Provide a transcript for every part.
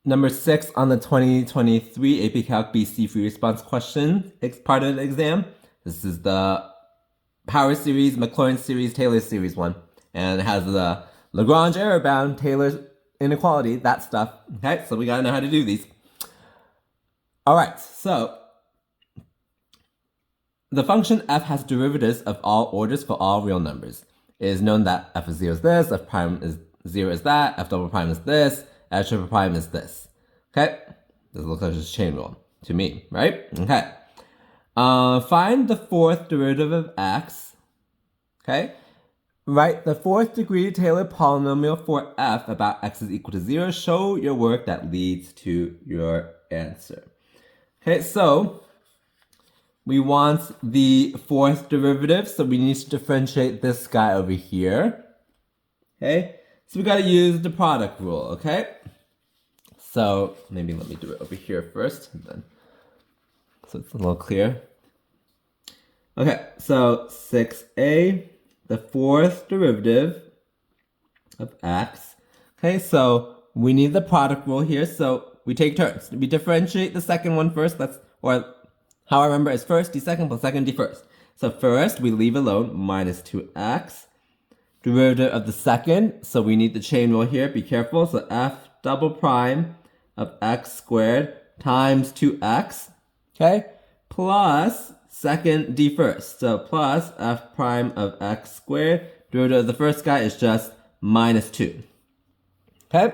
number 6 on the 2023 AP Calc BC free response question. It's part of the exam. This is the Power Series, Maclaurin Series, Taylor Series one. And it has the Lagrange error bound, Taylor's inequality, that stuff. Okay, so we gotta know how to do these. All right, so the function f has derivatives of all orders for all real numbers. It is known that f of 0 is this, f prime is 0 is that, f double prime is this, f triple prime is this. Okay? This looks like just chain rule to me, right? Okay. Find the fourth derivative of x. Okay? Write the fourth degree Taylor polynomial for f about x is equal to 0. Show your work that leads to your answer. Okay, so we want the fourth derivative, so we need to differentiate this guy over here. Okay, so we gotta use the product rule, okay? So maybe let me do it over here first, and then so it's a little clear. Okay, so 6a, the fourth derivative of x. Okay, so we need the product rule here, so we take turns. We differentiate the second one first, or how I remember is first d second plus second d first. So first, we leave alone minus 2x. Derivative of the second, so we need the chain rule here, be careful. So f double prime of x squared times 2x, okay? Plus second d first, so plus f prime of x squared. Derivative of the first guy is just minus 2, okay?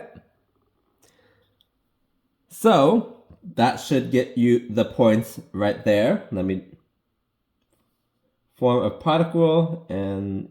So that should get you the points right there. Let me form a product rule, and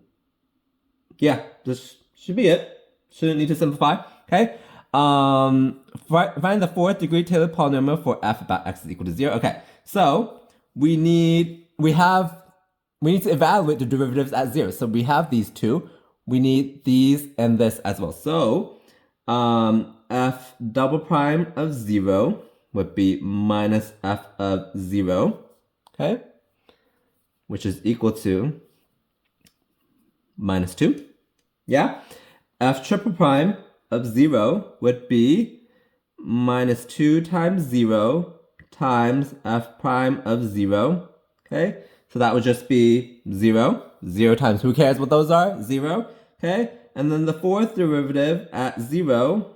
yeah, this should be it. Shouldn't need to simplify, okay? Find the fourth degree Taylor polynomial for f about x is equal to 0. Okay, so we need to evaluate the derivatives at 0. So we have these two. We need these and this as well. So f double prime of 0 would be minus f of 0, okay? Which is equal to minus 2, yeah? F triple prime of 0 would be minus 2 times 0 times f prime of 0, okay? So that would just be 0. 0 times, who cares what those are? 0, okay? And then the fourth derivative at 0,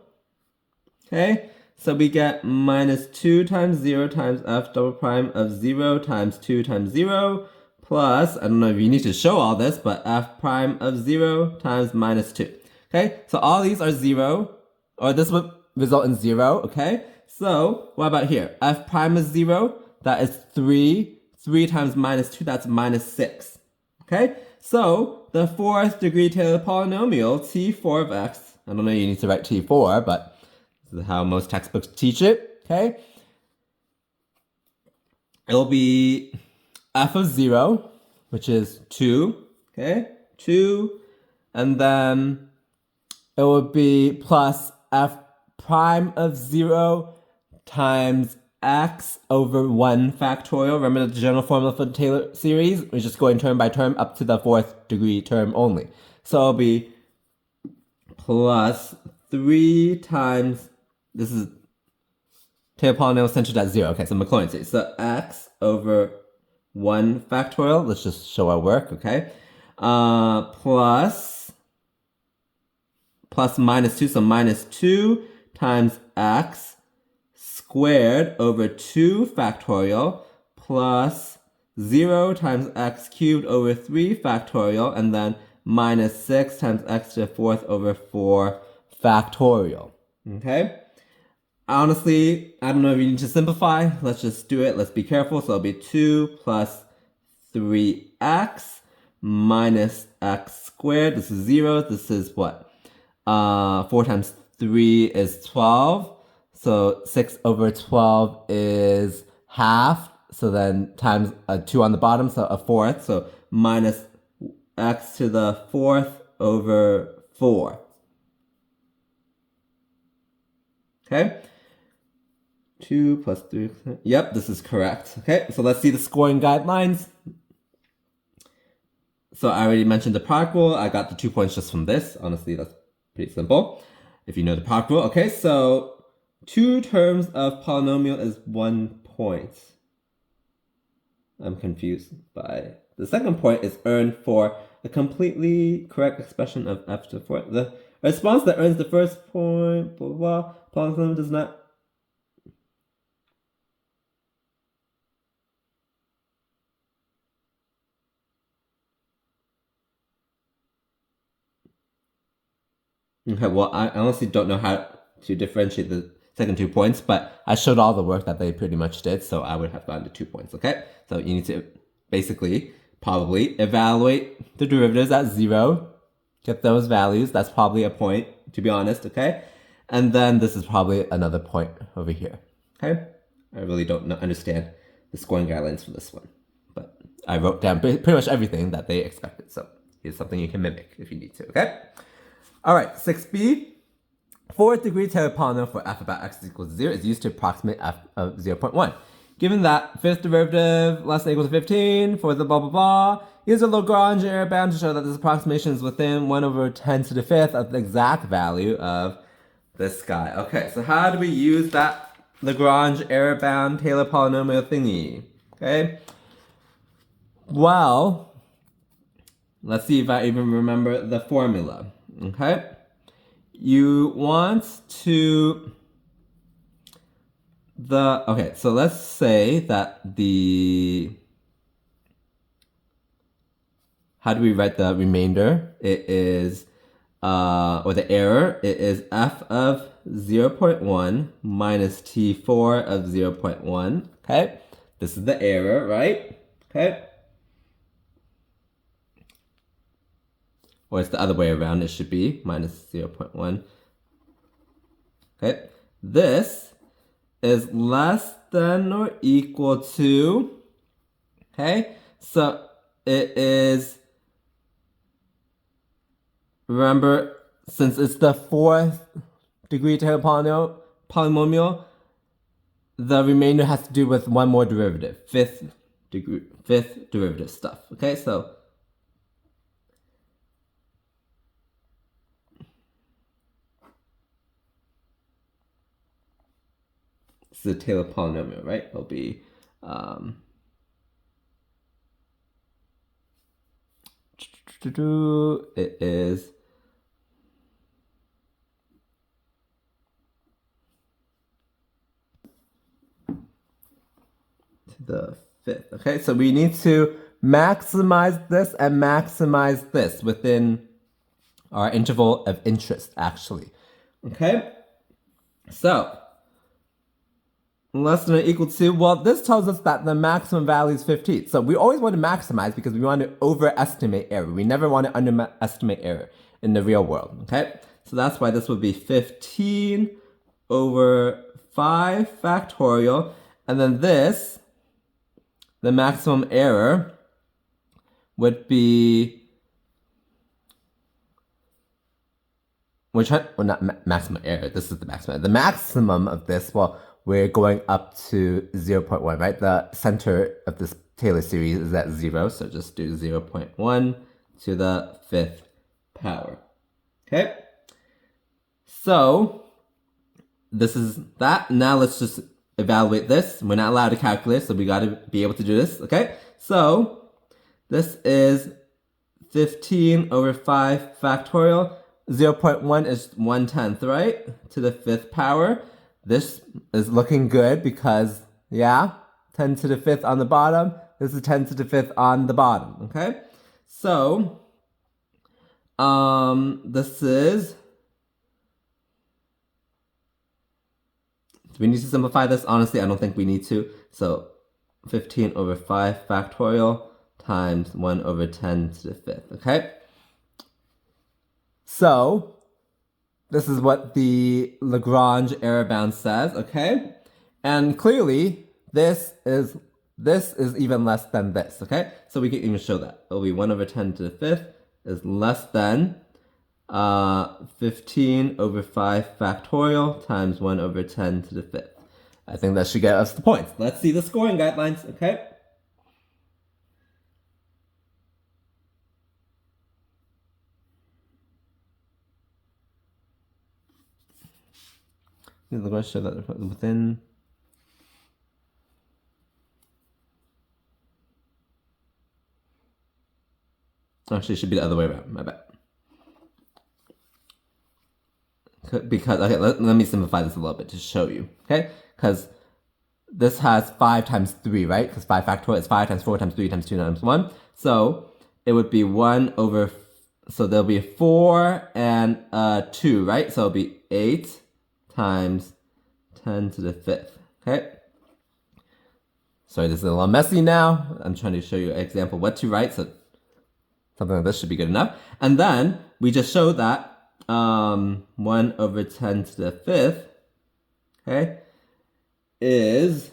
okay? So we get minus 2 times 0 times f double prime of 0 times 2 times 0 plus, I don't know if you need to show all this, but f prime of 0 times minus 2. Okay, so all these are 0, or this would result in 0, okay? So what about here? F prime is 0, that is 3. 3 times minus 2, that's minus 6. Okay, so the fourth degree Taylor polynomial, T4 of x, I don't know you need to write T4, but this is how most textbooks teach it, okay? It'll be f of 0, which is 2, okay? 2, and then it would be plus f prime of 0 times x over 1 factorial. Remember the general formula for the Taylor series? We're just going term by term up to the fourth degree term only. So it'll be plus 3 times, this is Taylor polynomial centered at 0. Okay, so Maclaurin series. So x over 1 factorial. Let's just show our work, okay? Plus minus 2, so minus 2 times x squared over 2 factorial plus 0 times x cubed over 3 factorial, and then minus 6 times x to the fourth over 4 factorial, okay? Honestly, I don't know if you need to simplify. Let's just do it. Let's be careful. So it'll be 2 plus 3x minus x squared. This is 0. This is what? 4 times 3 is 12. So 6 over 12 is half. So then times 2 on the bottom, so a fourth. So minus x to the fourth over 4. Okay? 2 plus 3. Yep, this is correct. Okay, so let's see the scoring guidelines. So I already mentioned the product rule. I got the 2 points just from this. Honestly, that's pretty simple if you know the product rule. Okay, so 2 terms of polynomial is 1 point. I'm confused by the second point is earned for a completely correct expression of f to the fourth. The response that earns the first point, blah, blah, blah, polynomial does not. Okay, well, I honestly don't know how to differentiate the second 2 points, but I showed all the work that they pretty much did, so I would have gotten to 2 points, okay? So you need to basically probably evaluate the derivatives at 0, get those values, that's probably a point, to be honest, okay? And then this is probably another point over here, okay? I really don't understand the scoring guidelines for this one, but I wrote down pretty much everything that they expected, so here's something you can mimic if you need to, okay? All right, 6b, fourth degree Taylor polynomial for f about x equals 0 is used to approximate f of 0.1. Given that fifth derivative less than or equal to 15 for the blah blah blah, use a Lagrange error bound to show that this approximation is within 1 over 10 to the fifth of the exact value of this guy. Okay, so how do we use that Lagrange error bound Taylor polynomial thingy? Okay, well, let's see if I even remember the formula. Okay, you want to okay, so let's say that how do we write the remainder? It is or the error, it is f of 0.1 minus t4 of 0.1. Okay, this is the error, right? Okay. Or it's the other way around, it should be minus 0.1. Okay, this is less than or equal to, okay, so it is, remember, since it's the fourth degree Taylor polynomial, the remainder has to do with one more derivative, fifth derivative stuff, okay, so it's the Taylor polynomial, right? It'll be it is the fifth. Okay, so we need to maximize this and maximize this within our interval of interest, actually. Okay, so less than or equal to, well, this tells us that the maximum value is 15. So we always want to maximize because we want to overestimate error. We never want to underestimate error in the real world, okay? So that's why this would be 15 over 5 factorial. And then this, the maximum error, would be, well, not maximum error, this is the maximum. The maximum of this, well, we're going up to 0.1, right? The center of this Taylor series is at 0, so just do 0.1 to the fifth power. Okay? So, this is that. Now let's just evaluate this. We're not allowed to calculate, so we got to be able to do this, okay? So, this is 15 over 5 factorial. 0.1 is 1/10, right? To the fifth power. This is looking good because, yeah, 10 to the fifth on the bottom. This is 10 to the fifth on the bottom, okay? So, this is, do we need to simplify this? Honestly, I don't think we need to. So, 15 over 5 factorial times 1 over 10 to the fifth, okay? So, this is what the Lagrange error bound says, okay? And clearly, this is even less than this, okay? So we can even show that. It'll be 1 over 10 to the fifth is less than 15 over 5 factorial times 1 over 10 to the fifth. I think that should get us the points. Let's see the scoring guidelines, okay? Lagrange show that within. Actually, it should be the other way around. My bad. Because, okay, let me simplify this a little bit to show you, okay? Because this has 5 times 3, right? Because 5 factorial is 5 times 4 times 3 times 2 times 1. So it would be 1 over, so there'll be 4 and 2, right? So it'll be 8 times 10 to the 5th, okay? Sorry, this is a little messy now. I'm trying to show you an example what to write, so something like this should be good enough. And then we just show that 1 over 10 to the 5th, okay, is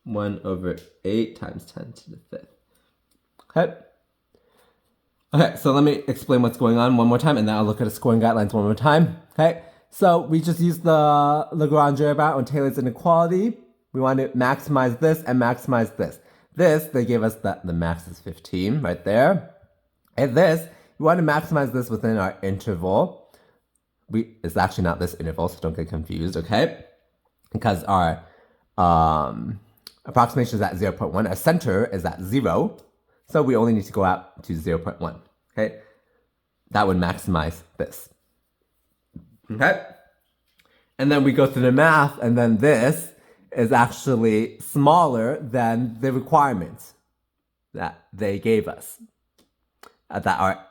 1 over 8 times 10 to the 5th. Okay? Okay, so let me explain what's going on one more time, and then I'll look at the scoring guidelines one more time. Okay, so we just used the Lagrange about on Taylor's inequality. We want to maximize this and maximize this. This, they gave us that the max is 15 right there. And this, we want to maximize this within our interval. It's actually not this interval, so don't get confused, okay? Because our approximation is at 0.1, our center is at 0, so we only need to go out to 0.1, okay? That would maximize this, okay? And then we go through the math, and then this is actually smaller than the requirements that they gave us. That our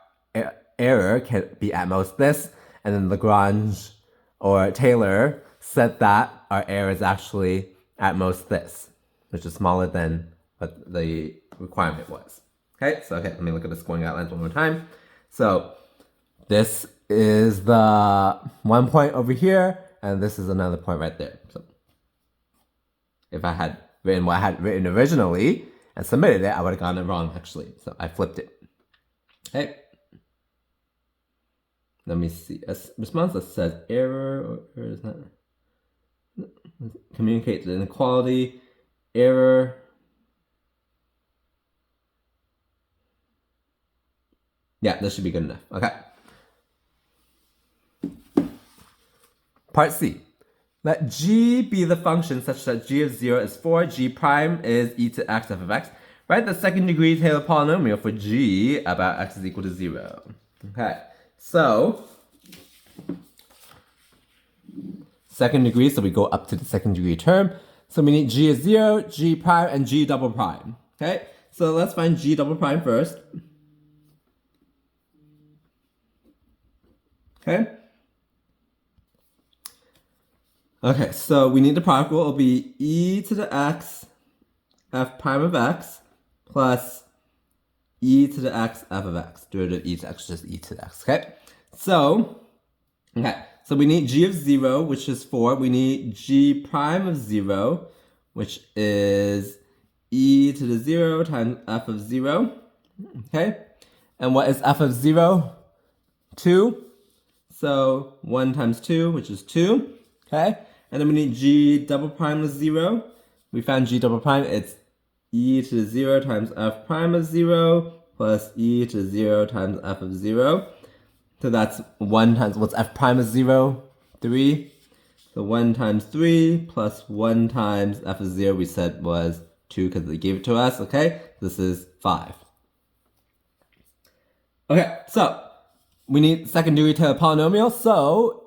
error can be at most this, and then Lagrange or Taylor said that our error is actually at most this, which is smaller than what the requirement was. Okay, so let me look at the scoring guidelines one more time. So this is the 1 point over here, and this is another point right there. So if I had written what I had written originally and submitted it, I would have gotten it wrong actually. So I flipped it. Okay. Let me see. A response that says error, or is that communicate the inequality, error. Yeah, this should be good enough. Okay. Part C. Let g be the function such that g of 0 is 4, g prime is e to x f of x. Write the second degree Taylor polynomial for g about x is equal to 0. Okay, so second degree, so we go up to the second degree term. So we need g is 0, g prime, and g double prime. Okay, so let's find g double prime first. Okay. Okay, so we need the product rule. It'll be e to the x f prime of x plus e to the x f of x. Derivative e to x, just e to the x, okay? So we need g of 0, which is 4. We need g prime of 0, which is e to the 0 times f of 0, okay? And what is f of 0? 2. So 1 times 2, which is 2, okay? And then we need g double prime of 0. We found g double prime, it's e to the 0 times f prime of 0 plus e to the 0 times f of 0. So that's 1 times, what's f prime of 0? 3. So 1 times 3 plus 1 times f of 0 we said was 2 because they gave it to us, okay? This is 5. Okay, so we need second degree Taylor polynomial, so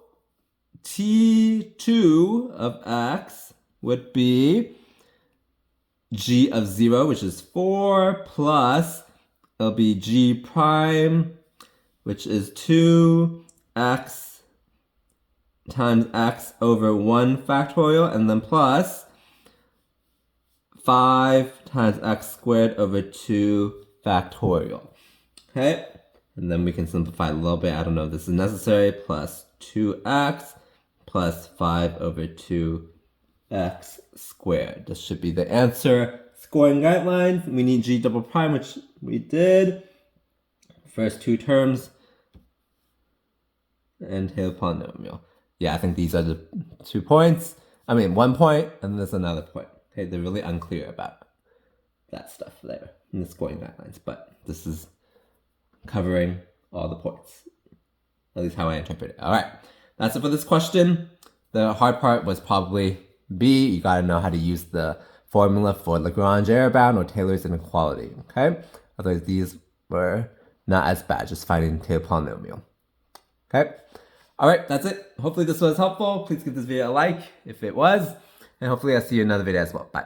T2 of x would be g of 0, which is 4, plus it'll be g prime, which is 2x times x over 1 factorial, and then plus 5 times x squared over 2 factorial. Okay? And then we can simplify a little bit. I don't know if this is necessary. Plus 2x plus 5 over 2x squared. This should be the answer. Scoring guidelines. We need g double prime, which we did. First two terms. And Taylor polynomial. Yeah, I think these are the 2 points. I mean, 1 point, and there's another point. Okay, they're really unclear about that stuff there in the scoring guidelines, but this is covering all the points. At least how I interpret it. All right, that's it for this question. The hard part was probably B. You gotta know how to use the formula for Lagrange error bound or Taylor's inequality, okay? Otherwise, these were not as bad, just finding Taylor polynomial, okay? All right, that's it. Hopefully this was helpful. Please give this video a like if it was, and hopefully I'll see you in another video as well. Bye.